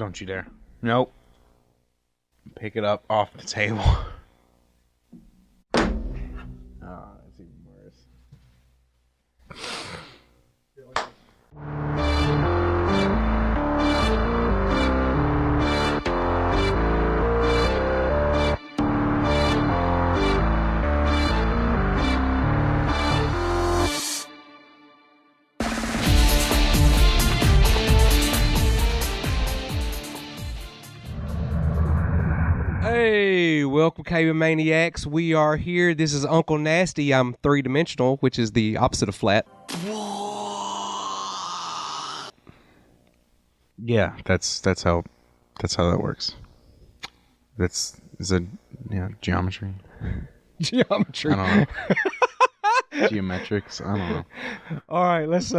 Don't you dare. Nope. Pick it up off the table. Oh, it's even worse. Hey, welcome Cave Maniacs. We are here. This is Uncle Nasty. I'm three-dimensional, which is the opposite of flat. Yeah, that's how that works. Is it geometry? Geometry. I don't know. Geometrics. I don't know. All right, let's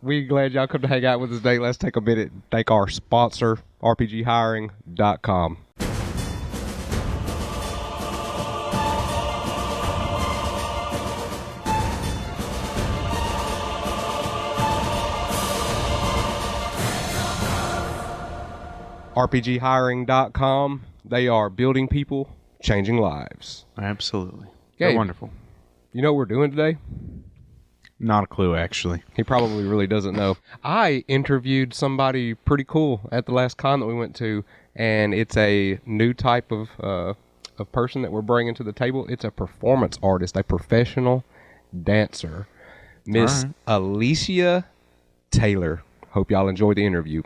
we glad y'all come to hang out with us today. Let's take a minute and thank our sponsor, rpghiring.com. rpghiring.com. They are building people, changing lives. Absolutely. Gabe, They're wonderful. You know what we're doing today? Not a clue, actually. He probably really doesn't know. I interviewed somebody pretty cool at the last con that we went to, and it's a new type of person that we're bringing to the table. It's a performance artist, a professional dancer, Miss Alicia Taylor. Hope y'all enjoy the interview.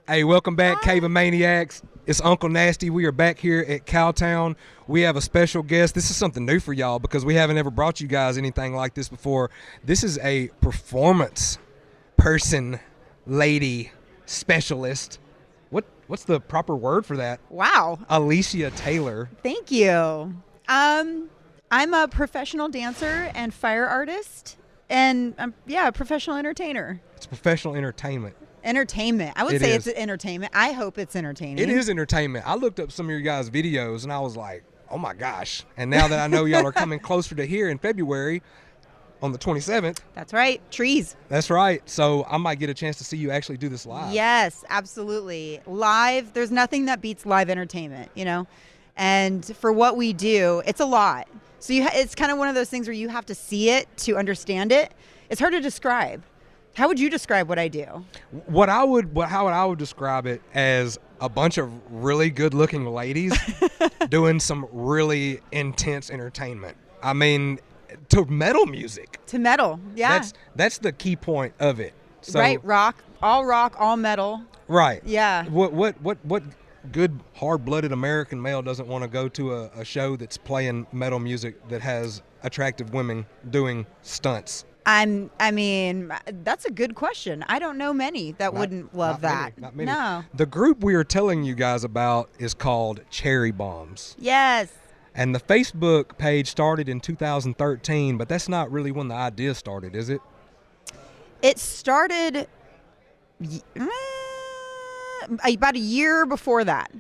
Hey, welcome back, Cave of Maniacs. It's Uncle Nasty. We are back here at Cowtown. We have a special guest. This is something new for y'all because we haven't ever brought you guys anything like this before. This is a performance person, lady, specialist. What's the proper word for that? Wow. Alicia Taylor. Thank you. I'm a professional dancer and fire artist, and a professional entertainer. It's professional entertainment. Entertainment. I would say it's entertainment. I hope it's entertaining. It is entertainment. I looked up some of your guys' videos and I was like, oh my gosh. And now that I know y'all are coming closer to here in February on the 27th. That's right. Trees. That's right. So I might get a chance to see you actually do this live. Yes, absolutely. Live. There's nothing that beats live entertainment, And for what we do, it's a lot. So it's kind of one of those things where you have to see it to understand it. It's hard to describe. How would you describe what I do? How I would describe it as a bunch of really good-looking ladies doing some really intense entertainment. I mean, to metal music. To metal, yeah. That's the key point of it. So, right, rock, all metal. Right. Yeah. What good hard-blooded American male doesn't want to go to a show that's playing metal music that has attractive women doing stunts? I mean, that's a good question. I don't know many that wouldn't love that. Not many. No. The group we are telling you guys about is called Cherry Bombs. Yes. And the Facebook page started in 2013, but that's not really when the idea started, is it? It started about a year before that.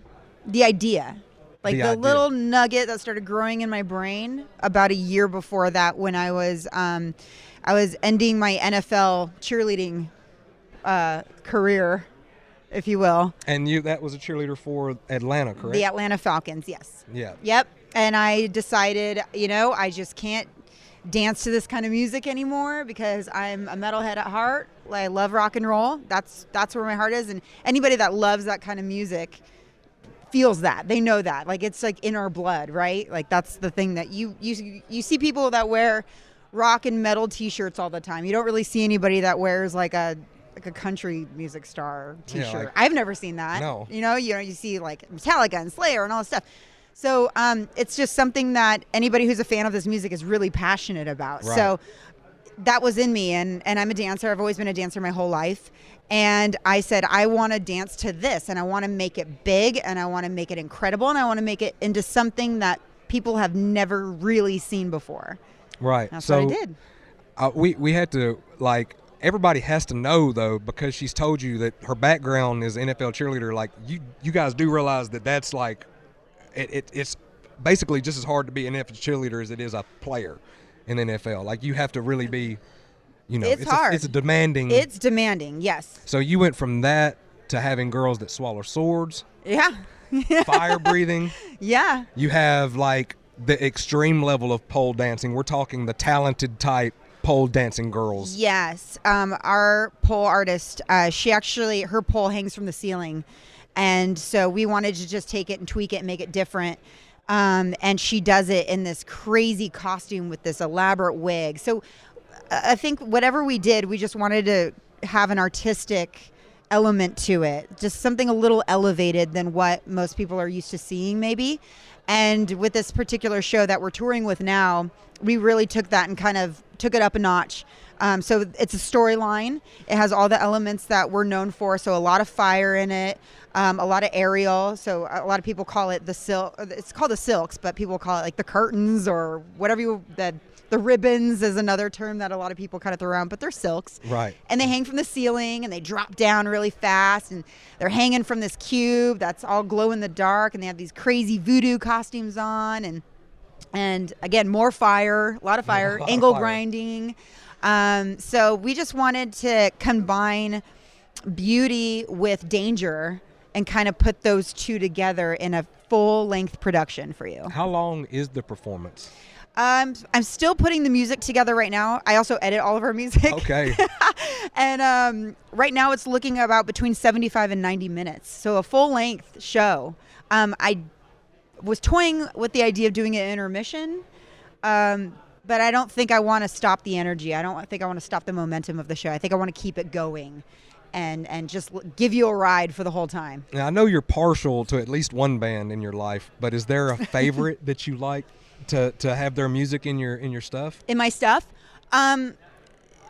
The idea. Like the little nugget that started growing in my brain about a year before that, when I was ending my NFL cheerleading career, if you will. And that was a cheerleader for Atlanta, correct? The Atlanta Falcons, yes. Yeah. Yep. And I decided, I just can't dance to this kind of music anymore because I'm a metalhead at heart. I love rock and roll. That's where my heart is. And anybody that loves that kind of music feels that. They know that. Like, it's like in our blood, right? Like, that's the thing that you see people that wear rock and metal t-shirts all the time. You don't really see anybody that wears like a country music star t-shirt. Yeah, I've never seen that. No. You see like Metallica and Slayer and all this stuff. So it's just something that anybody who's a fan of this music is really passionate about. Right. So that was in me, and I'm a dancer. I've always been a dancer my whole life. And I said, I want to dance to this, and I want to make it big, and I want to make it incredible, and I want to make it into something that people have never really seen before. Right. That's what I did. We had to, like, everybody has to know, though, because she's told you that her background is NFL cheerleader. Like, you guys do realize that that's like, it's basically just as hard to be an NFL cheerleader as it is a player in the NFL. Like, you have to really be, it's hard. It's a demanding. It's demanding, yes. So you went from that to having girls that swallow swords. Yeah. Fire breathing. Yeah. You have like the extreme level of pole dancing. We're talking the talented type pole dancing girls. Yes. Our pole artist, her pole hangs from the ceiling. And so we wanted to just take it and tweak it and make it different. And she does it in this crazy costume with this elaborate wig. So I think whatever we did, we just wanted to have an artistic element to it, just something a little elevated than what most people are used to seeing maybe. And with this particular show that we're touring with now, we really took that and kind of took it up a notch. So it's a storyline. It has all the elements that we're known for. So a lot of fire in it, a lot of aerial. So a lot of people call it the silk. It's called the silks, but people call it like the curtains or whatever the ribbons is another term that a lot of people kind of throw around, but they're silks. Right. And they hang from the ceiling and they drop down really fast, and they're hanging from this cube that's all glow in the dark, and they have these crazy voodoo costumes on, and again, more fire, a lot of fire, angle grinding. So we just wanted to combine beauty with danger and kind of put those two together in a full-length production for you. How long is the performance? I'm still putting the music together right now. I also edit all of our music. Okay. And right now it's looking about between 75 and 90 minutes. So a full-length show. I was toying with the idea of doing an intermission, but I don't think I want to stop the energy. I don't think I want to stop the momentum of the show. I think I want to keep it going and just give you a ride for the whole time. Now, I know you're partial to at least one band in your life, but is there a favorite that you like to have their music in your stuff? In my stuff?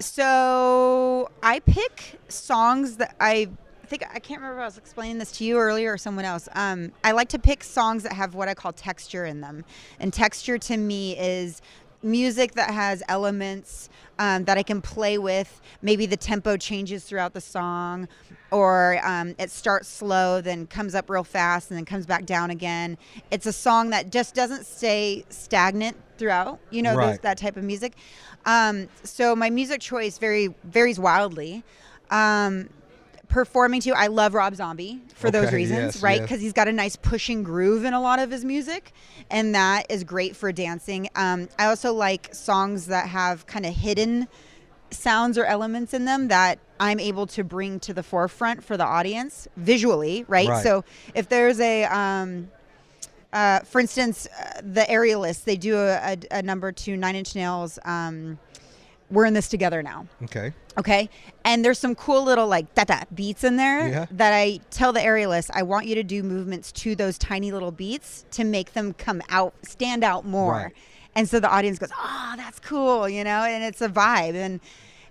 So I pick songs that I can't remember if I was explaining this to you earlier or someone else. I like to pick songs that have what I call texture in them. And texture to me is music that has elements that I can play with. Maybe the tempo changes throughout the song, or it starts slow, then comes up real fast, and then comes back down again. It's a song that just doesn't stay stagnant throughout, Right. that type of music. So my music choice varies wildly. Performing to, I love Rob Zombie for those reasons, yes, right? yes. Because he's got a nice pushing groove in a lot of his music, and that is great for dancing. I also like songs that have kind of hidden sounds or elements in them that I'm able to bring to the forefront for the audience visually, right? So if there's for instance, the Aerialists, they do a number to 9 Inch Nails, We're in This Together Now. Okay. And there's some cool little da-da beats in there that I tell the Aerialists, I want you to do movements to those tiny little beats to make them stand out more. Right. And so the audience goes, oh, that's cool, and it's a vibe.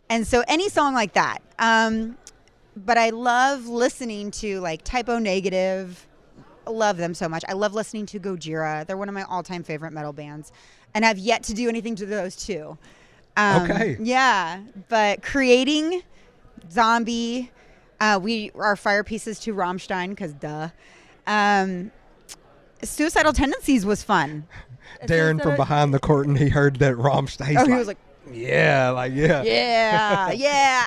And so any song like that. But I love listening to Type O Negative. I love them so much. I love listening to Gojira. They're one of my all-time favorite metal bands. And I've yet to do anything to those two. Okay. Yeah, but creating Zombie, our fire pieces to Rammstein, because duh. Suicidal Tendencies was fun. Darren from behind the curtain, he heard that Rammstein. He was like, yeah.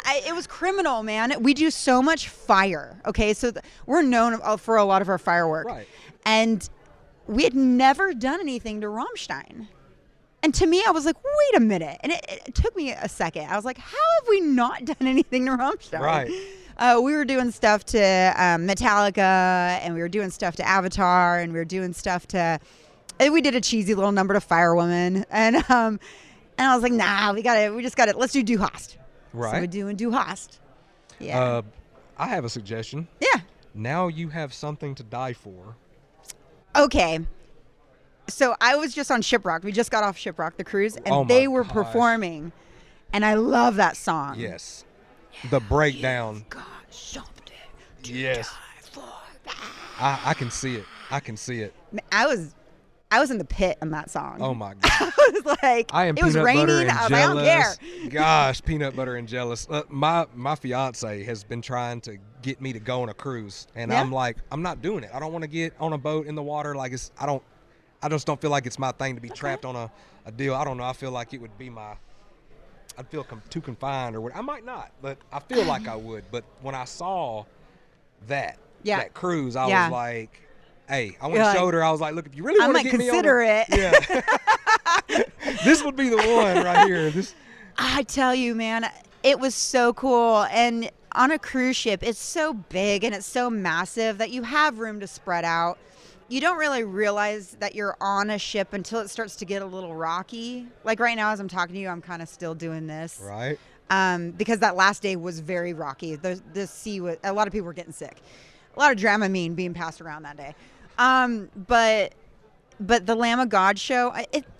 It was criminal, man. We do so much fire. Okay, so we're known for a lot of our firework, Right. and we had never done anything to Rammstein. And to me, I was like, wait a minute. And it took me a second. I was like, how have we not done anything to Rammstein? Right. We were doing stuff to Metallica, and we were doing stuff to Avatar, and we were doing stuff to... We did a cheesy little number to Firewoman. And I was like, nah, we just got it. Let's do Du Hast. Right. So we're doing Du Hast. Yeah. I have a suggestion. Yeah. Now you have something to die for. Okay. So I was just on Shiprock. We just got off Shiprock, the cruise, and they were performing, and I love that song. Yes. The breakdown. Got something to Yes. die for. I can see it. I was in the pit on that song. Oh my God. I was like, I am it was peanut butter raining. and I was like, I don't care. jealous. Gosh, peanut butter and jealous. My fiance has been trying to get me to go on a cruise, and Yeah? I'm like, I'm not doing it. I don't want to get on a boat in the water. I just don't feel like it's my thing to be trapped on a deal. I don't know. I feel like it would be I'd feel too confined or what. I might not, but I feel like I would. But when I saw that cruise, I was like, hey, I went and showed her. I was like, look, if you really want to get me on it. Yeah. This would be the one right here. I tell you, man, it was so cool. And on a cruise ship, it's so big and it's so massive that you have room to spread out. You don't really realize that you're on a ship until it starts to get a little rocky. Like right now, as I'm talking to you, I'm kind of still doing this. Right. Because that last day was very rocky. The sea was, a lot of people were getting sick. A lot of Dramamine being passed around that day. But the Lamb of God show,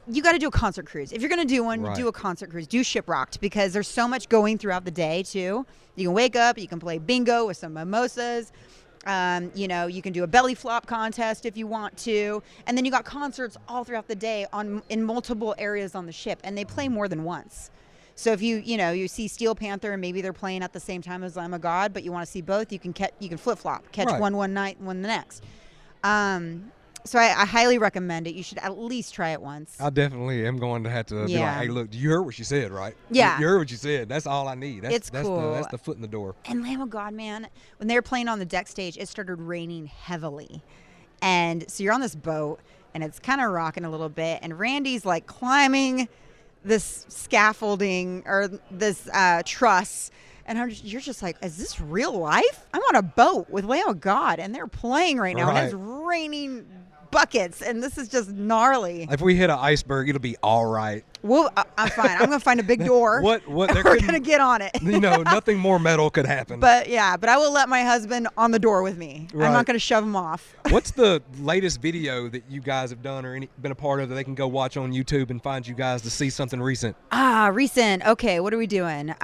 you got to do a concert cruise. If you're going to do one, do a concert cruise. Do Shiprocked, because there's so much going throughout the day too. You can wake up, you can play bingo with some mimosas. You can do a belly flop contest if you want to. And then you got concerts all throughout the day in multiple areas on the ship, and they play more than once. So if you see Steel Panther and maybe they're playing at the same time as Lamb of God, but you want to see both, you can flip flop, catch one night, one the next. So I highly recommend it. You should at least try it once. I definitely am going to have to be like, hey, look, you heard what she said, right? Yeah. You heard what she said. That's all I need. It's cool. That's the foot in the door. And Lamb of God, man, when they were playing on the deck stage, it started raining heavily. And so you're on this boat, and it's kind of rocking a little bit. And Randy's like climbing this scaffolding or this truss. And you're just like, is this real life? I'm on a boat with Lamb of God, and they're playing right now. And it's raining buckets, and this is just gnarly. If we hit an iceberg, it'll be all right. Well, I'm fine. I'm gonna find a big door. What? We're gonna get on it. Nothing more metal could happen. But I will let my husband on the door with me. Right. I'm not gonna shove him off. What's the latest video that you guys have done or been a part of that they can go watch on YouTube and find you guys to see something recent? Recent. Okay, what are we doing?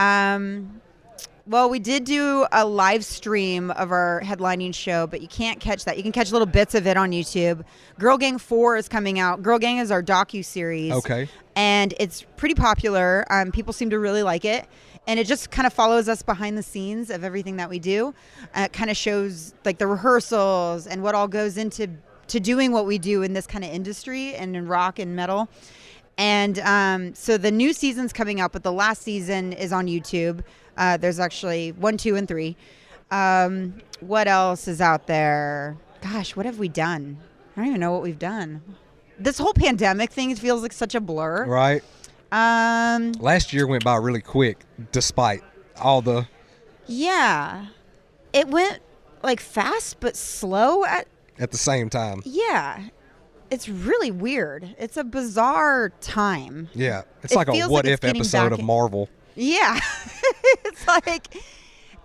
Well, we did do a live stream of our headlining show, but you can't catch that. You can catch little bits of it on YouTube. Girl Gang 4 is coming out. Girl Gang is our docu-series. Okay. And it's pretty popular. People seem to really like it. And it just kind of follows us behind the scenes of everything that we do. It kind of shows like the rehearsals and what all goes into doing what we do in this kind of industry and in rock and metal. And so the new season's coming out, but the last season is on YouTube. There's actually 1, 2, and 3. What else is out there? Gosh, what have we done? I don't even know what we've done. This whole pandemic thing feels like such a blur. Right. Last year went by really quick, despite all the... Yeah. It went like fast but slow at the same time. Yeah. It's really weird. It's a bizarre time. Yeah. It's like a what-if episode of Marvel. Yeah. It's like,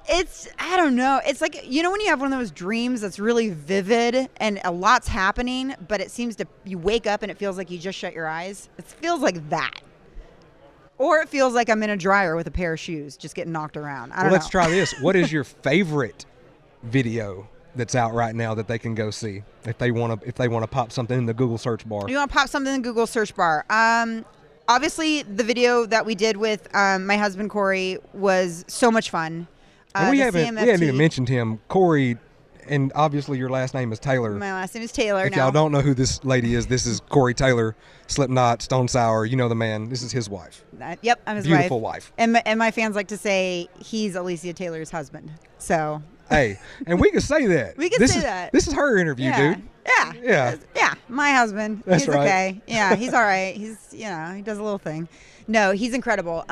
I don't know. It's like, when you have one of those dreams that's really vivid and a lot's happening, but you wake up and it feels like you just shut your eyes. It feels like that. Or it feels like I'm in a dryer with a pair of shoes just getting knocked around. I don't know. Let's try this. What is your favorite video that's out right now that they can go see if they want to pop something in the Google search bar? You want to pop something in the Google search bar? Obviously, the video that we did with my husband Corey was so much fun. We haven't even mentioned him, Corey, and obviously your last name is Taylor. My last name is Taylor. If y'all don't know who this lady is, this is Corey Taylor, Slipknot, Stone Sour. You know the man. This is his wife. Yep, I'm his beautiful wife. And my fans like to say he's Alicia Taylor's husband. So. Hey, and we can say that. Say that. This is her interview, dude. Yeah, my husband. That's he's right. Okay. Yeah, he's all right. He's, he does a little thing. No, he's incredible.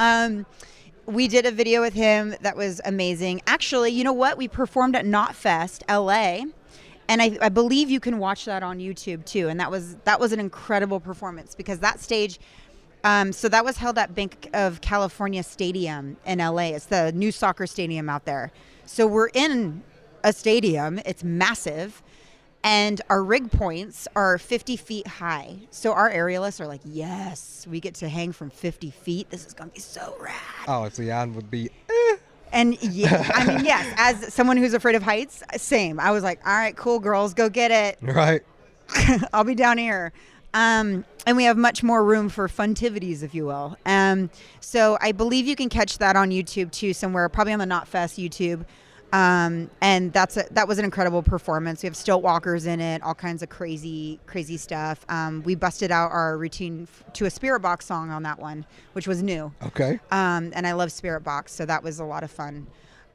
We did a video with him that was amazing. Actually, you know what? We performed at Knotfest, LA, and I believe you can watch that on YouTube too. And that was an incredible performance because that stage. So that was held at Bank of California Stadium in LA. It's the new soccer stadium out there. So we're in a stadium. It's massive. And our rig points are 50 feet high. So our aerialists are like, yes, we get to hang from 50 feet. This is going to be so rad. Oh, so yeah, I would be... And yeah, I mean, yes, as someone who's afraid of heights, same. I was like, all right, cool, girls, go get it. Right. I'll be down here. And we have much more room for funtivities, if you will. So I believe you can catch that on YouTube too, somewhere, probably on the Knotfest YouTube. And that was an incredible performance. We have stilt walkers in it, all kinds of crazy stuff. We busted out our routine to a Spirit Box song on that one, which was new. Okay. And I love Spirit Box, so that was a lot of fun.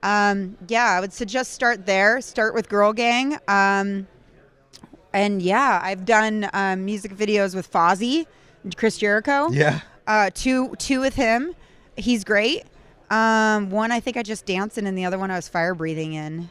I would suggest start there. Start with Girl Gang. And yeah, I've done music videos with Fozzy, Chris Jericho. Yeah. Two with him. He's great. One I think I just danced in, and the other one I was fire breathing in.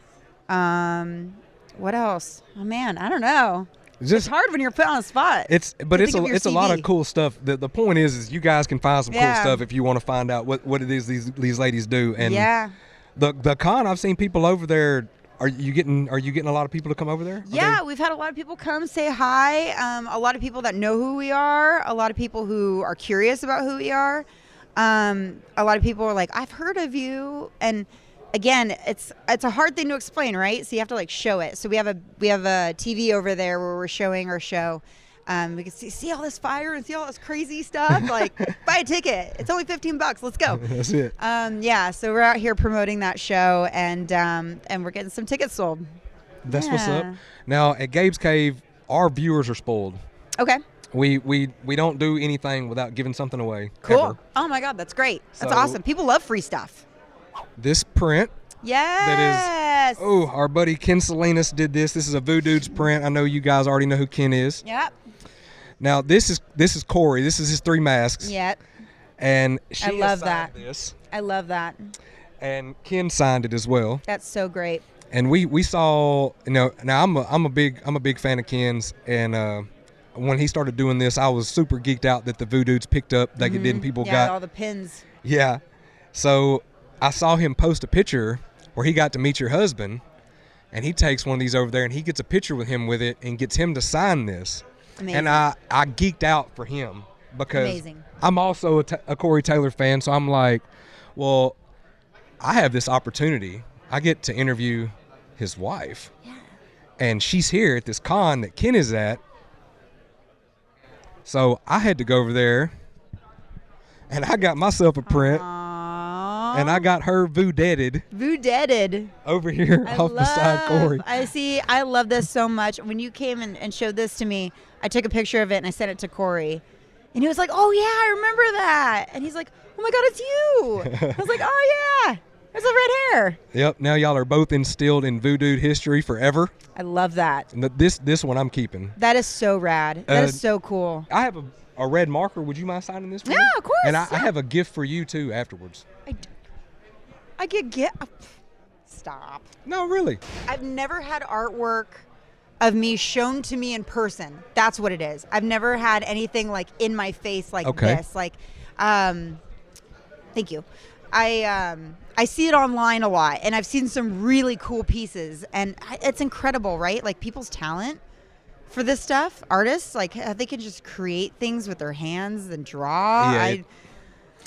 What else? Oh man, I don't know. It's hard when you're put on the spot. It's a lot of cool stuff. The point is you guys can find some cool stuff if you want to find out what it is these ladies do. And the con, I've seen people over there. Are you getting a lot of people to come over there? We've had a lot of people come say hi. A lot of people that know who we are. A lot of people who are curious about who we are. A lot of people are like, I've heard of you. And again, it's a hard thing to explain, right? So you have to like show it. So we have a TV over there where we're showing our show. We can see all this fire and see all this crazy stuff. Like, buy a ticket. It's only $15. Let's go. That's it. So we're out here promoting that show, and we're getting some tickets sold. That's what's up. Now at Gabe's Cave, our viewers are spoiled. Okay. We don't do anything without giving something away. Cool. Ever. Oh my God, that's great. That's awesome. People love free stuff. This print. Yes. That is. Our buddy Ken Salinas did this. This is a Voodoo's print. I know you guys already know who Ken is. Yep. Now this is Corey. This is his 3 masks. Yep. And she I love that. This. I love that. And Ken signed it as well. That's so great. And we saw, now I'm a big fan of Ken's, and when he started doing this, I was super geeked out that the Voodoo's picked up like it did, and people got all the pins. Yeah. So I saw him post a picture where he got to meet your husband, and he takes one of these over there and he gets a picture with him with it and gets him to sign this. Amazing. And I geeked out for him because Amazing. I'm also a Corey Taylor fan, so I'm like, well, I have this opportunity. I get to interview his wife. Yeah. And she's here at this con that Ken is at. So I had to go over there, and I got myself a print. Aww. And I got her voodetted over here beside Corey. I love this so much. When you came and showed this to me, I took a picture of it and I sent it to Corey. And he was like, oh, yeah, I remember that. And he's like, oh, my God, it's you. I was like, oh, yeah, there's the red hair. Yep, now y'all are both instilled in voodoo history forever. I love that. And this one I'm keeping. That is so rad. That is so cool. I have a red marker. Would you mind signing this for me? Yeah, of course. And I have a gift for you, too, afterwards. I get gift. Stop. No, really. I've never had artwork of me shown to me in person. That's what it is. I've never had anything like in my face like this. Like, thank you. I see it online a lot, and I've seen some really cool pieces, and it's incredible, right? Like people's talent for this stuff, artists, like they can just create things with their hands and draw. Yeah,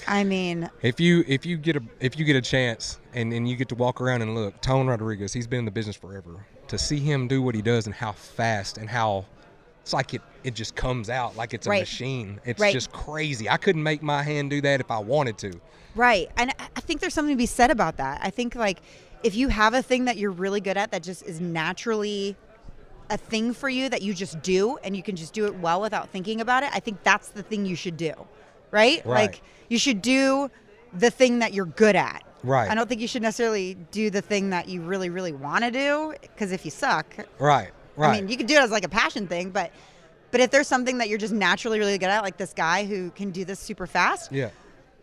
I mean, if you get a chance and you get to walk around and look, Tone Rodriguez, he's been in the business forever. To see him do what he does and how fast and how it's like it just comes out like it's a machine. It's just crazy. I couldn't make my hand do that if I wanted to. Right. And I think there's something to be said about that. I think like if you have a thing that you're really good at that just is naturally a thing for you that you just do and you can just do it well without thinking about it, I think that's the thing you should do. Right? Like you should do the thing that you're good at. Right. I don't think you should necessarily do the thing that you really, really want to do, because if you suck. Right. I mean, you could do it as like a passion thing, but if there's something that you're just naturally really good at, like this guy who can do this super fast. Yeah.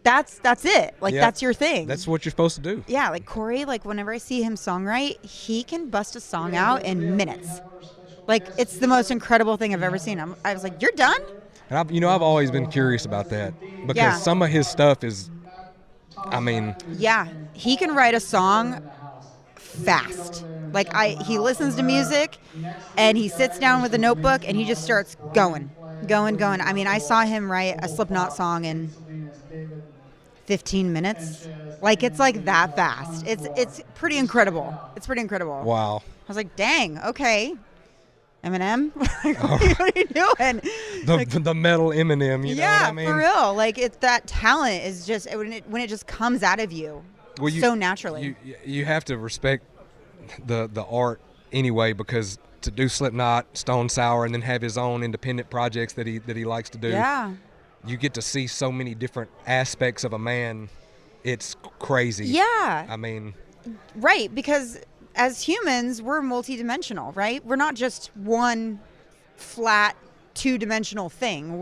That's it. Like that's your thing. That's what you're supposed to do. Yeah, like Corey, like whenever I see him songwrite, he can bust a song out in minutes. Like it's the most incredible thing I've ever seen. I was like, you're done? And I've always been curious about that because some of his stuff is, I mean. Yeah, he can write a song fast. Like he listens to music and he sits down with a notebook and he just starts going. I mean, I saw him write a Slipknot song in 15 minutes. Like it's like that fast. It's pretty incredible. Wow. I was like, dang, okay. Eminem? What are you doing? The metal Eminem, you know what I mean? Yeah, for real. Like it's that talent is just when it just comes out of you so naturally. You have to respect the art anyway, because to do Slipknot, Stone Sour, and then have his own independent projects that he likes to do. Yeah. You get to see so many different aspects of a man. It's crazy. Yeah. I mean, right, because as humans, we're multidimensional, right? We're not just one flat two-dimensional thing.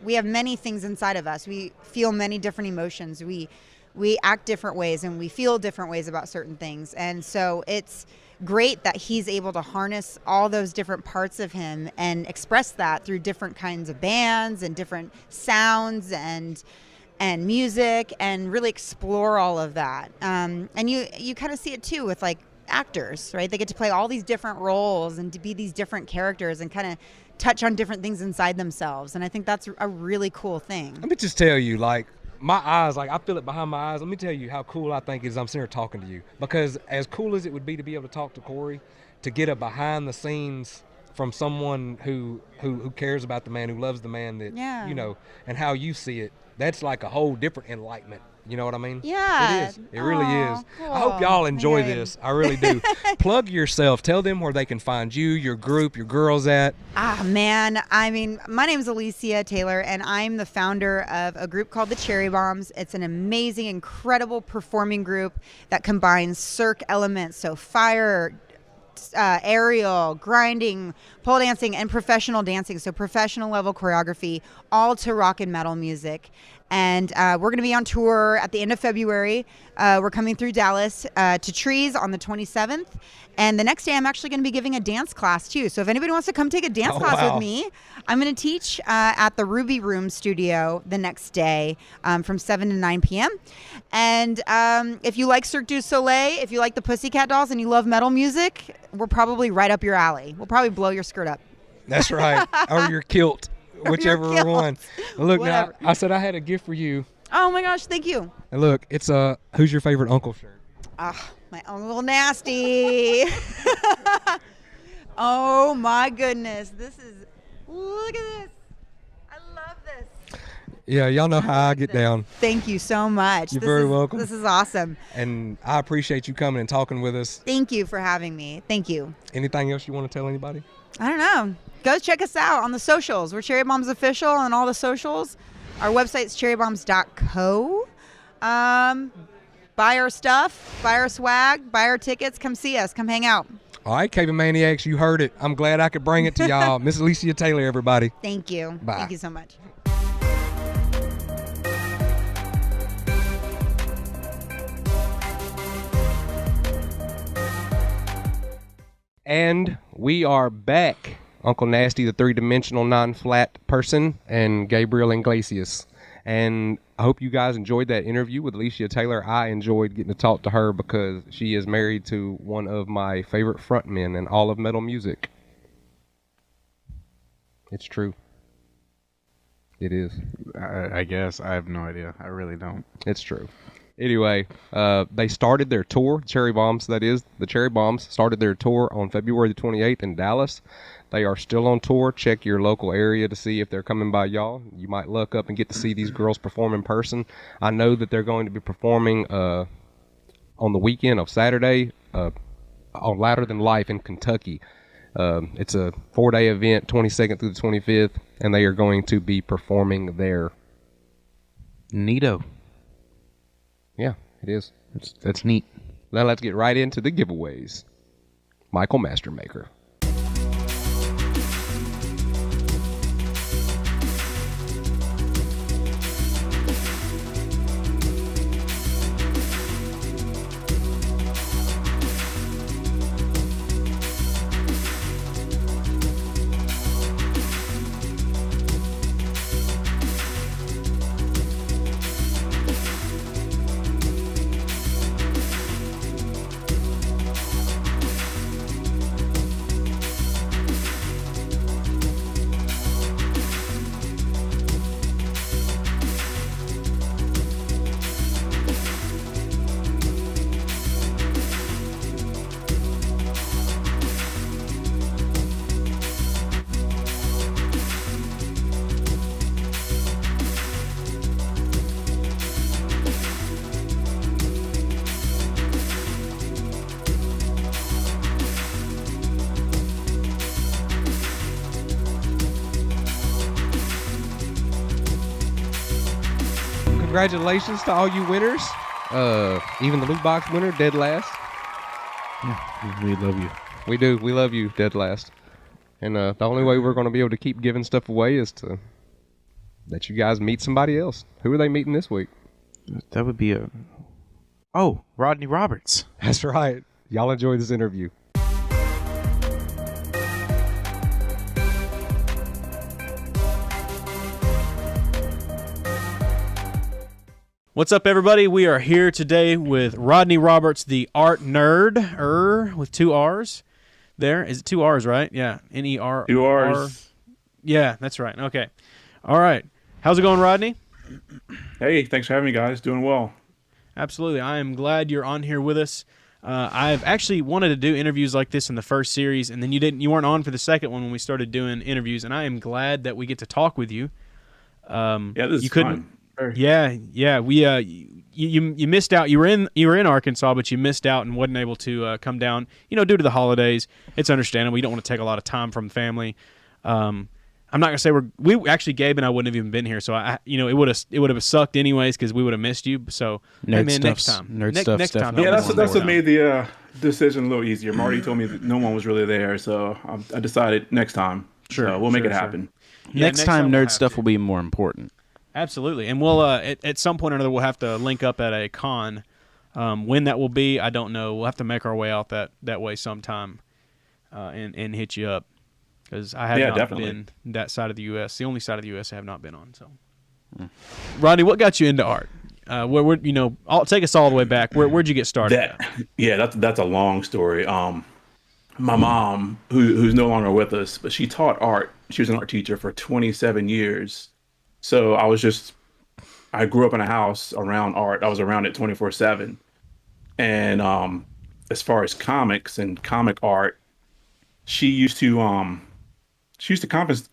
We have many things inside of us. We feel many different emotions. We act different ways, and we feel different ways about certain things. And so it's great that he's able to harness all those different parts of him and express that through different kinds of bands and different sounds and music, and really explore all of that. And you kind of see it too with like actors, right? They get to play all these different roles and to be these different characters and kind of touch on different things inside themselves. And I think that's a really cool thing. let me just tell you, like, my eyes, like, I feel it behind my eyes. Let me tell you how cool I think it is I'm sitting here talking to you. Because as cool as it would be to be able to talk to Corey, to get a behind the scenes from someone who cares about the man, who loves the man, that, Yeah. you know, and how you see it, that's like a whole different enlightenment. You know what I mean? Yeah. It is. It really Aw, is. I hope y'all cool. enjoy Gabe. this. I really do. Plug yourself. Tell them where they can find you, your group, your girls at. Ah, man. I mean, my name is Alicia Taylor, and I'm the founder of a group called the Cherry Bombs. It's an amazing, incredible performing group that combines cirque elements, so fire, aerial, grinding, pole dancing, and professional dancing, so professional level choreography, all to rock and metal music. And we're going to be on tour at the end of February. We're coming through Dallas to Trees on the 27th. And the next day, I'm actually going to be giving a dance class, too. So if anybody wants to come take a dance class wow. with me, I'm going to teach at the Ruby Room studio the next day from 7 to 9 p.m. And if you like Cirque du Soleil, if you like the Pussycat Dolls, and you love metal music, we're probably right up your alley. We'll probably blow your skirt up. That's right. Or your kilt. Whichever kilt. one. Look, now, Whatever. I said I had a gift for you. Oh, my gosh. Thank you. And look, it's a Who's Your Favorite Uncle shirt. Ah, my Uncle Nasty. Oh, my goodness. Look at this. I love this. Yeah, y'all know how I get down. Thank you so much. You're very welcome. This is awesome. And I appreciate you coming and talking with us. Thank you for having me. Thank you. Anything else you want to tell anybody? I don't know. Go check us out on the socials. We're Cherry Bombs Official on all the socials. Our website's cherrybombs.co. Buy our stuff, buy our swag, buy our tickets. Come see us. Come hang out. All right, Cave Maniacs, you heard it. I'm glad I could bring it to y'all. Miss Alicia Taylor, everybody. Thank you. Bye. Thank you so much. And we are back. Uncle Nasty, the three-dimensional non-flat person, and Gabriel Iglesias. And I hope you guys enjoyed that interview with Alicia Taylor. I enjoyed getting to talk to her because she is married to one of my favorite frontmen in all of metal music. It's true. It is. I guess. I have no idea. I really don't. It's true. Anyway, they started their tour, Cherry Bombs, that is. The Cherry Bombs started their tour on February the 28th in Dallas. They are still on tour. Check your local area to see if they're coming by y'all. You might luck up and get to see these girls perform in person. I know that they're going to be performing on the weekend of Saturday on Louder Than Life in Kentucky. It's a 4-day event, 22nd through the 25th, and they are going to be performing there. Neato. Yeah, it is. That's neat. Now let's get right into the giveaways. Michael Mastermaker. Congratulations to all you winners. Even the loot box winner, dead last. Yeah, we love you. We do. We love you, dead last. And the only way we're going to be able to keep giving stuff away is to let you guys meet somebody else. Who are they meeting this week? That would be Rodney Roberts. That's right. Y'all enjoy this interview. What's up, everybody? We are here today with Rodney Roberts, the art nerd, with 2 R's. There is it 2 R's, right? Yeah, N-E-R. 2 R's. Yeah, that's right. Okay, all right. How's it going, Rodney? Hey, thanks for having me, guys. Doing well. Absolutely. I am glad you're on here with us. I've actually wanted to do interviews like this in the first series, and then you weren't on for the second one when we started doing interviews, and I am glad that we get to talk with you. Yeah, this is fun. Yeah. We you missed out. You were in Arkansas, but you missed out and wasn't able to come down. Due to the holidays. It's understandable. You don't want to take a lot of time from family. I'm not gonna say we actually Gabe and I wouldn't have even been here. So it would have sucked anyways because we would have missed you. So next time. Next time. Yeah, that's what made the decision a little easier. Marty told me that no one was really there, so I decided next time. Sure, so we'll make it happen. Yeah, next time nerd stuff will be more important. Absolutely, and we'll at some point or another we'll have to link up at a con. When that will be, I don't know. We'll have to make our way out that way sometime, and hit you up because I have not been that side of the U.S. The only side of the U.S. I have not been on. So, Rodney, what got you into art? Where I'll take us all the way back. Where'd you get started? That's a long story. My mom, who's no longer with us, but she taught art. She was an art teacher for 27 years. So I grew up in a house around art. I was around it 24/7. And as far as comics and comic art, she used to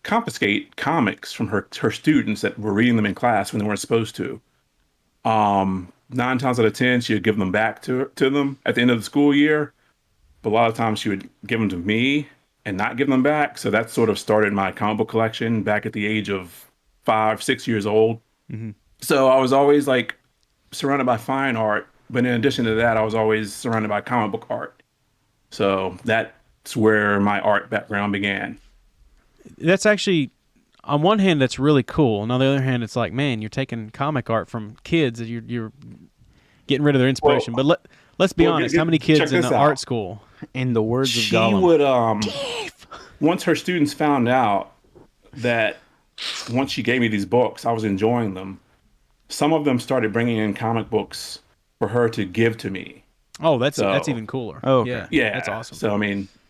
confiscate comics from her students that were reading them in class when they weren't supposed to. 9 times out of 10, she would give them back to them at the end of the school year. But a lot of times she would give them to me and not give them back. So that sort of started my comic book collection back at the age of 5, 6 years old. Mm-hmm. So I was always surrounded by fine art, but in addition to that, I was always surrounded by comic book art. So that's where my art background began. That's actually, on one hand, that's really cool. And on the other hand, it's like, man, you're taking comic art from kids. You're getting rid of their inspiration. But let's be honest. How many kids in the art school? In the words of Gollum. She would, once her students found out that once she gave me these books, I was enjoying them. Some of them started bringing in comic books for her to give to me. Oh, that's even cooler. Oh, okay. Yeah, that's awesome. So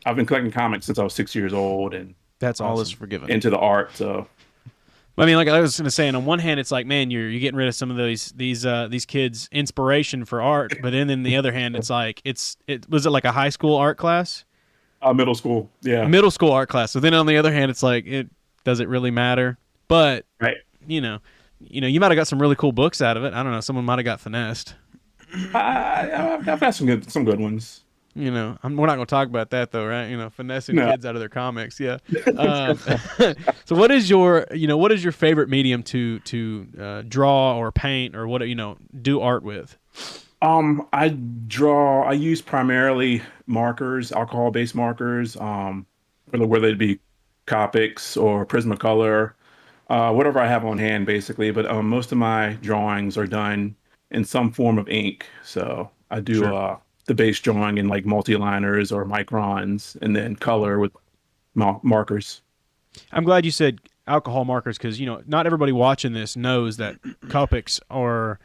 I've been collecting comics since I was 6 years old, and that's all awesome. is forgiven. Into the art. So, like I was going to say, and on one hand, it's like, man, you're getting rid of some of these kids' inspiration for art, but then on the other hand, it's like was it like a high school art class? Middle school, yeah. Middle school art class. So then on the other hand, it's like does it really matter? But right. You might have got some really cool books out of it. I don't know. Someone might have got finessed. I've had some good ones. We're not going to talk about that though, right? Finessing kids out of their comics. Yeah. So what is your favorite medium to draw or paint or do art with? I use primarily markers, alcohol-based markers, whether it be Copics or Prismacolor, whatever I have on hand, basically. But most of my drawings are done in some form of ink. So I do the base drawing in multi-liners or microns, and then color with markers. I'm glad you said alcohol markers because not everybody watching this knows that Copics or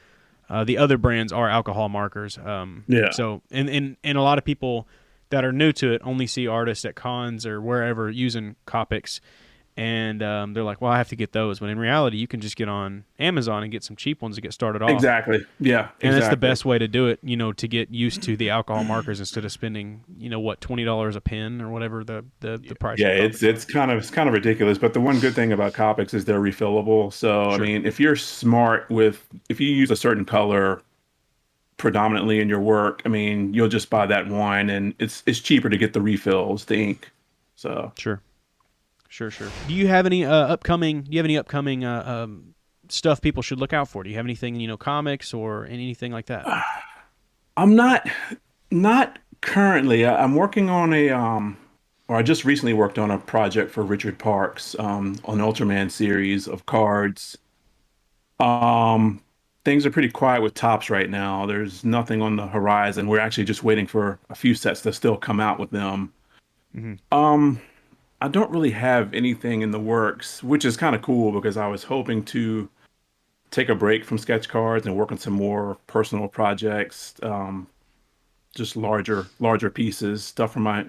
the other brands are alcohol markers. So and a lot of people that are new to it only see artists at cons or wherever using Copics, and they're like, well, I have to get those. When in reality, you can just get on Amazon and get some cheap ones to get started off. Exactly. Yeah. And that's the best way to do it, to get used to the alcohol markers instead of spending, $20 a pen or whatever the price. Yeah, it's kind of ridiculous. But the one good thing about Copics is they're refillable. So, sure. If you're smart if you use a certain color predominantly in your work, you'll just buy that one, and it's cheaper to get the refills, the ink. So Sure. Do you have any upcoming stuff people should look out for? Do you have anything, comics or anything like that? I'm not currently. I'm working on or I just recently worked on a project for Richard Parks on an Ultraman series of cards. Things are pretty quiet with Topps right now. There's nothing on the horizon. We're actually just waiting for a few sets to still come out with them. I don't really have anything in the works, which is kind of cool because I was hoping to take a break from sketch cards and work on some more personal projects, just larger pieces, stuff for my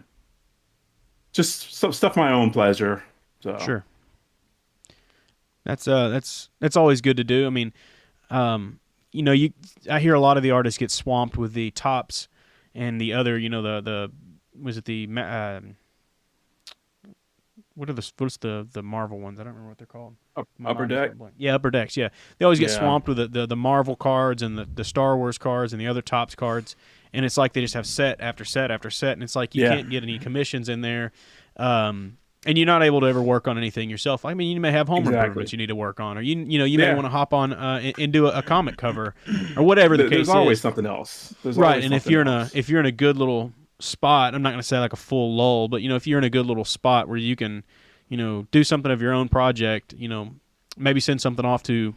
stuff for my own pleasure. So. Sure. That's always good to do. I mean, I hear a lot of the artists get swamped with the Topps and the other, what's the Marvel ones? I don't remember what they're called. Upper Deck? Yeah, Upper Decks, yeah. They always get swamped with the Marvel cards and the Star Wars cards and the other Topps cards, and it's like they just have set after set after set, and it's like you can't get any commissions in there. And you're not able to ever work on anything yourself. I mean, you may have home improvements you need to work on, or you may want to hop on and do a comic cover, or whatever the case is. There's always something else. And if you're in a good little spot, I'm not going to say like a full lull, but if you're in a good little spot where you can, do something of your own project, maybe send something off to,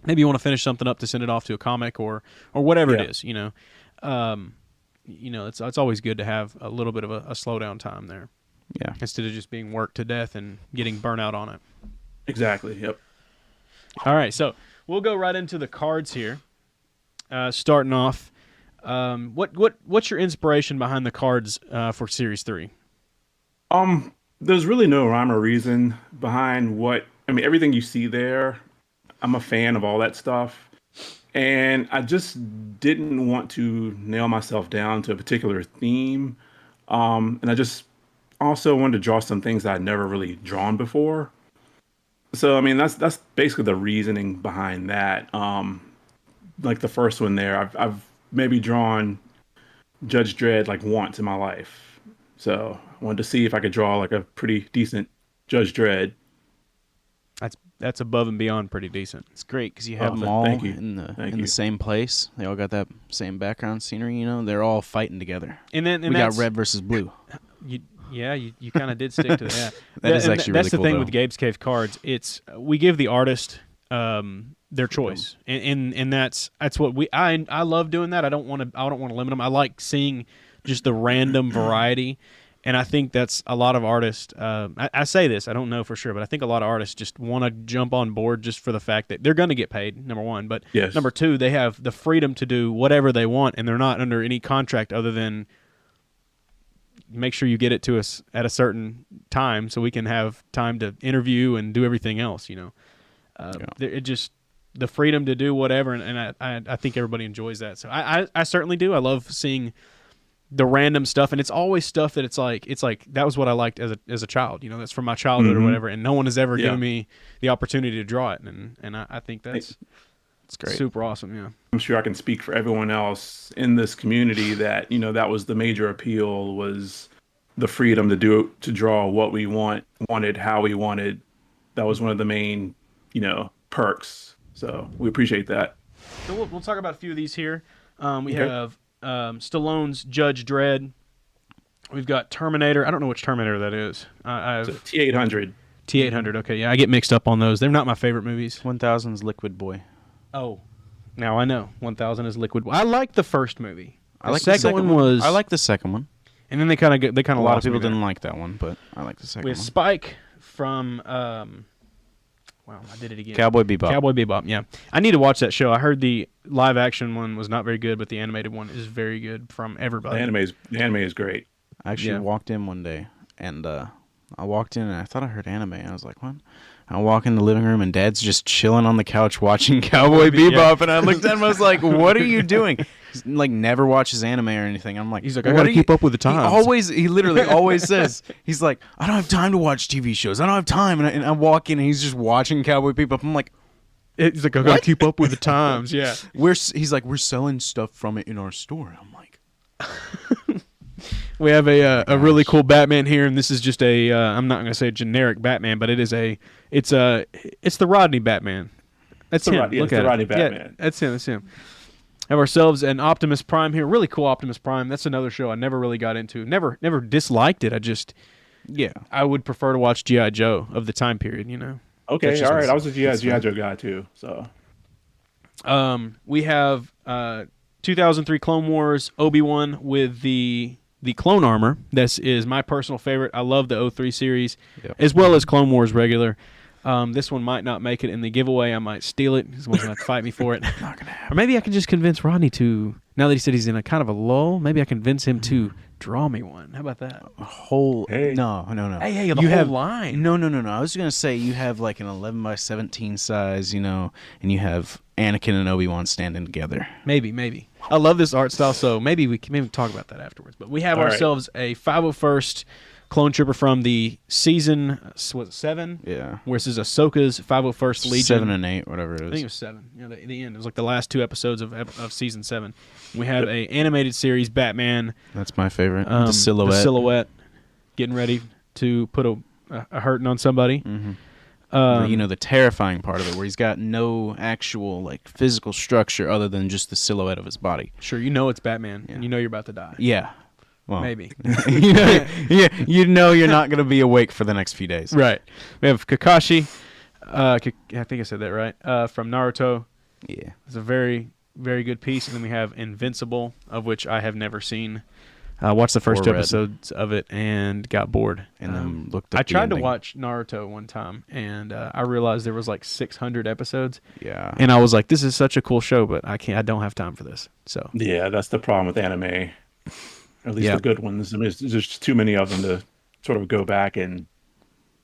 maybe you want to finish something up to send it off to a comic or whatever it is, it's always good to have a little bit of a slowdown time there. Yeah. Instead of just being worked to death and getting burnout on it. Exactly. Yep. All right, so we'll go right into the cards here. Starting off, what's your inspiration behind the cards for Series 3? There's really no rhyme or reason behind everything you see there. I'm a fan of all that stuff. And I just didn't want to nail myself down to a particular theme. And I just also wanted to draw some things that I'd never really drawn before. So, that's basically the reasoning behind that. Like the first one there, I've maybe drawn Judge Dredd like once in my life. So I wanted to see if I could draw like a pretty decent Judge Dredd. That's above and beyond pretty decent. It's great because you have them all in the same place. They all got that same background scenery. They're all fighting together. And we got red versus blue. You kind of did stick to that. That's actually really cool. That's the thing with Gabe's Cave cards. We give the artist their choice, and that's what I love doing that. I don't want to limit them. I like seeing just the random variety. And I think that's a lot of artists. I say this, I don't know for sure, but I think a lot of artists just want to jump on board just for the fact that they're going to get paid, number one. But number two, they have the freedom to do whatever they want, and they're not under any contract other than make sure you get it to us at a certain time so we can have time to interview and do everything else. It just the freedom to do whatever, and I think everybody enjoys that. So I certainly do. I love seeing the random stuff, and it's always stuff that it's like that was what I liked as a child. That's from my childhood or whatever, and no one has ever given me the opportunity to draw it, and I think that's great, super awesome. Yeah, I'm sure I can speak for everyone else in this community that that was the major appeal, was the freedom to draw what we wanted, how we wanted. That was one of the main perks. So we appreciate that. So we'll talk about a few of these here. We have Stallone's Judge Dredd. We've got Terminator. I don't know which Terminator that is. T-800. T-800. Okay, yeah, I get mixed up on those. They're not my favorite movies. 1000's Liquid Boy. Oh, now I know. 1000 is Liquid Boy. I like the first movie. I like the second one. I like the second one. And then they kind of a lot of people didn't like that one, but I like the second one. We have Spike from wow, I did it again. Cowboy Bebop. Yeah. I need to watch that show. I heard the live action one was not very good, but the animated one is very good from everybody. The anime is great. I actually walked in one day, and I walked in, and I thought I heard anime. I was like, what? I walk in the living room, and Dad's just chilling on the couch watching Cowboy Bebop, and I looked at him, I was like, what are you doing? He's like, never watches anime or anything. I'm like, he's like, I gotta keep up with the times. He literally always says, he's like, I don't have time to watch TV shows. I don't have time. And I walk in, and he's just watching Cowboy Bebop. I'm like, he's like, I gotta keep up with the times. Yeah. He's like, we're selling stuff from it in our store. I'm like, we have a really cool Batman here, and this is just I'm not gonna say generic Batman, but it's the Rodney Batman. That's the him. Rodney, Look it's at the Rodney it. Batman. Yeah, that's him. That's him. Have ourselves an Optimus Prime here. Really cool Optimus Prime. That's another show I never really got into. Never disliked it. I would prefer to watch G.I. Joe of the time period, you know. Okay, all right. I was a G.I. Joe guy too. So, we have 2003 Clone Wars Obi-Wan with the clone armor. This is my personal favorite. I love the 03 series, as well as Clone Wars regular. This one might not make it in the giveaway. I might steal it. Someone's going to have to fight me for it. Not gonna happen. Or maybe I can just convince Rodney to, now that he said he's in a kind of a lull, maybe I can convince him to draw me one. How about that? A whole... Hey. No. Hey, the you whole have, line. No. I was going to say you have like an 11 by 17 size, you know, and you have Anakin and Obi-Wan standing together. Maybe. I love this art style, so maybe we can talk about that afterwards. But we have ourselves a 501st Clone Trooper from the season, was it 7? Yeah. Where this is Ahsoka's 501st Legion. 7 and 8, whatever it is. I think it was 7. You know, the end. It was like the last 2 episodes of season 7. We have a animated series, Batman. That's my favorite. The silhouette. The silhouette. Getting ready to put a hurting on somebody. Mm-hmm. You know, the terrifying part of it, where he's got no actual like physical structure other than just the silhouette of his body. Sure, you know it's Batman, and you know you're about to die. Yeah. Well, maybe. you know you're not going to be awake for the next few days. Right. We have Kakashi. I think I said that right. From Naruto. Yeah. It's a very, very good piece. And then we have Invincible, of which I have never seen. Watched the first 2 episodes of it and got bored. And then looked at I tried the to watch Naruto one time, and I realized there was like 600 episodes. Yeah. And I was like, this is such a cool show, but I don't have time for this. So yeah, that's the problem with anime. Or at least the good ones. I mean, there's just too many of them to sort of go back and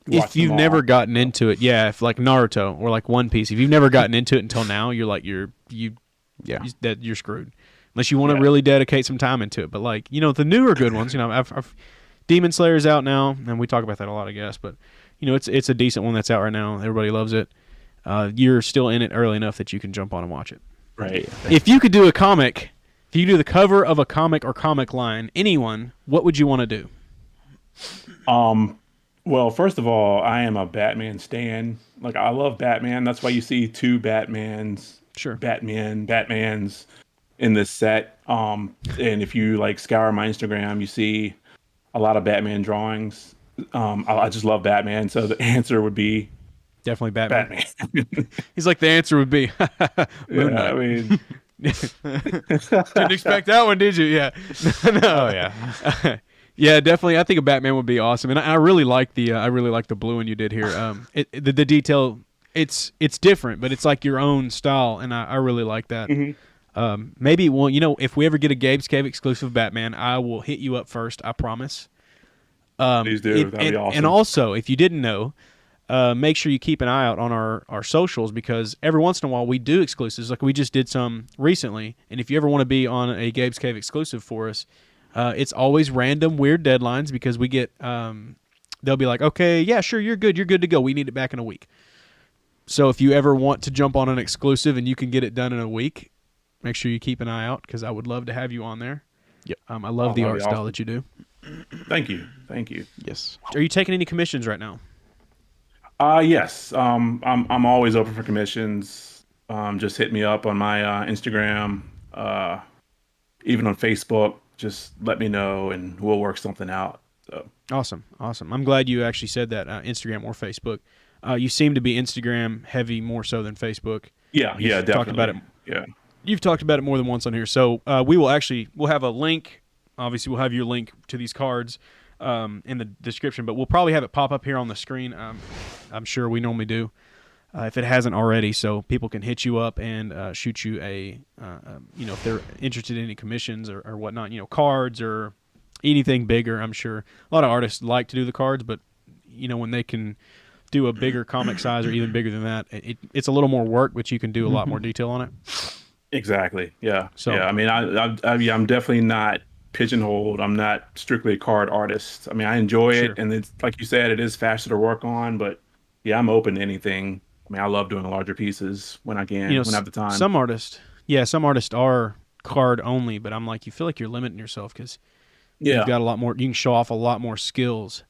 watch if you've never gotten into it, if like Naruto or like One Piece, if you've never gotten into it until now, you're like you're screwed. Unless you want to really dedicate some time into it. But like, you know, the newer good ones, you know, I've Demon Slayer's out now, and we talk about that a lot, I guess. But you know, it's a decent one that's out right now. Everybody loves it. You're still in it early enough that you can jump on and watch it. Right. If you could do a comic, if you do the cover of a comic or comic line, anyone, what would you want to do? Well, first of all, I am a Batman stan. Like, I love Batman. That's why you see 2 Batmans. Sure. Batmans in this set. And if you like scour my Instagram, you see a lot of Batman drawings. I just love Batman. So the answer would be definitely Batman. Batman. He's like, the answer would be Moon Knight. I mean, didn't expect that one, did you? Yeah. No. Oh yeah. Yeah, definitely. I think a Batman would be awesome, and I really like the blue one you did here. The detail, it's different, but it's like your own style, and I really like that. Mm-hmm. Maybe, well, you know, if we ever get a Gabe's Cave exclusive Batman, I will hit you up first. I promise. Please do. That'd be awesome. And also, if you didn't know, make sure you keep an eye out on our socials, because every once in a while we do exclusives. Like we just did some recently, and if you ever want to be on a Gabe's Cave exclusive for us, it's always random weird deadlines, because we get they'll be like, okay, yeah, sure, you're good to go. We need it back in a week. So if you ever want to jump on an exclusive and you can get it done in a week, make sure you keep an eye out, because I would love to have you on there. Yep. I love the art style that you do. Thank you. Yes. Are you taking any commissions right now? Yes. I'm always open for commissions. Just hit me up on my Instagram, even on Facebook. Just let me know, and we'll work something out. So. Awesome. I'm glad you actually said that, Instagram or Facebook. You seem to be Instagram heavy more so than Facebook. Yeah, definitely. Talked about it. Yeah. You've talked about it more than once on here. So we'll have a link. Obviously, we'll have your link to these cards in the description, but we'll probably have it pop up here on the screen. I'm sure we normally do, if it hasn't already, so people can hit you up and shoot you if they're interested in any commissions or whatnot, cards or anything bigger. I'm sure a lot of artists like to do the cards, but when they can do a bigger comic size or even bigger than that, it's a little more work, but you can do a lot more detail on it. Exactly. Yeah. So yeah, I mean, I'm definitely not pigeonholed. I'm not strictly a card artist. I mean, I enjoy it, and it's like you said, it is faster to work on. But yeah, I'm open to anything. I mean, I love doing larger pieces when I can, when I have the time. Some artists are card only, but I'm like, you feel like you're limiting yourself, because you've got a lot more. You can show off a lot more skills.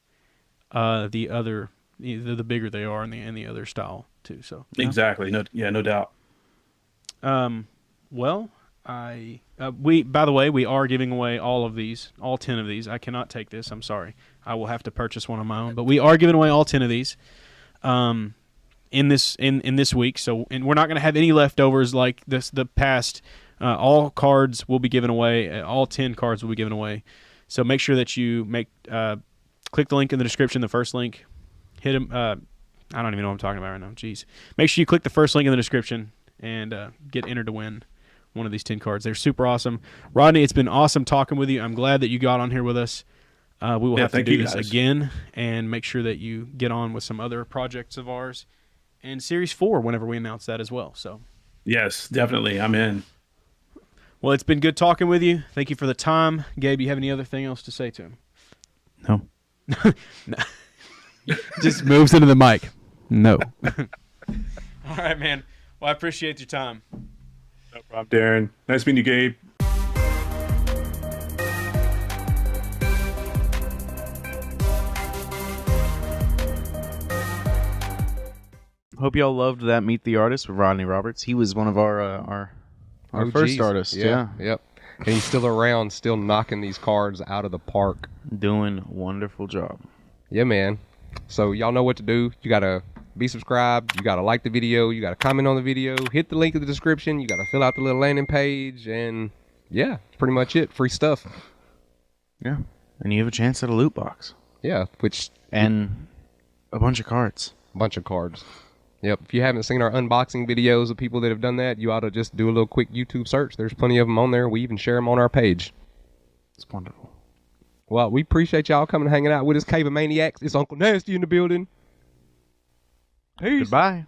The other the bigger they are and the other style too. So exactly, no doubt. Well, we by the way, we are giving away all 10 of these. I cannot take this. I'm sorry. I will have to purchase one of my own. But we are giving away all 10 of these in this week. So, and we're not going to have any leftovers like the past. All cards will be given away. All 10 cards will be given away. So make sure that you click the link in the description. The first link, hit them. I don't even know what I'm talking about right now. Jeez. Make sure you click the first link in the description and get entered to win one of these 10 cards. They're super awesome. Rodney, it's been awesome talking with you. I'm glad that you got on here with us. We will have to do this again and make sure that you get on with some other projects of ours and Series 4 whenever we announce that as well. So, yes, definitely. I'm in. Well, it's been good talking with you. Thank you for the time. Gabe, you have any other thing else to say to him? No. No. Just moves into the mic. No. All right, man. Well, I appreciate your time. No problem, Darren. Nice meeting you, Gabe. Hope y'all loved that Meet the Artist with Rodney Roberts. He was one of our first artists. Yeah. Yep. And he's still around, still knocking these cards out of the park. Doing a wonderful job. Yeah, man. So y'all know what to do. You got to be subscribed. You got to like the video. You got to comment on the video. Hit the link in the description. You got to fill out the little landing page. And yeah, that's pretty much it. Free stuff. Yeah. And you have a chance at a loot box. Yeah, And a bunch of cards. Bunch of cards. Yep. If you haven't seen our unboxing videos of people that have done that, you ought to just do a little quick YouTube search. There's plenty of them on there. We even share them on our page. It's wonderful. Well, we appreciate y'all coming and hanging out with us, Cave of Maniacs. It's Uncle Nasty in the building. Peace. Goodbye.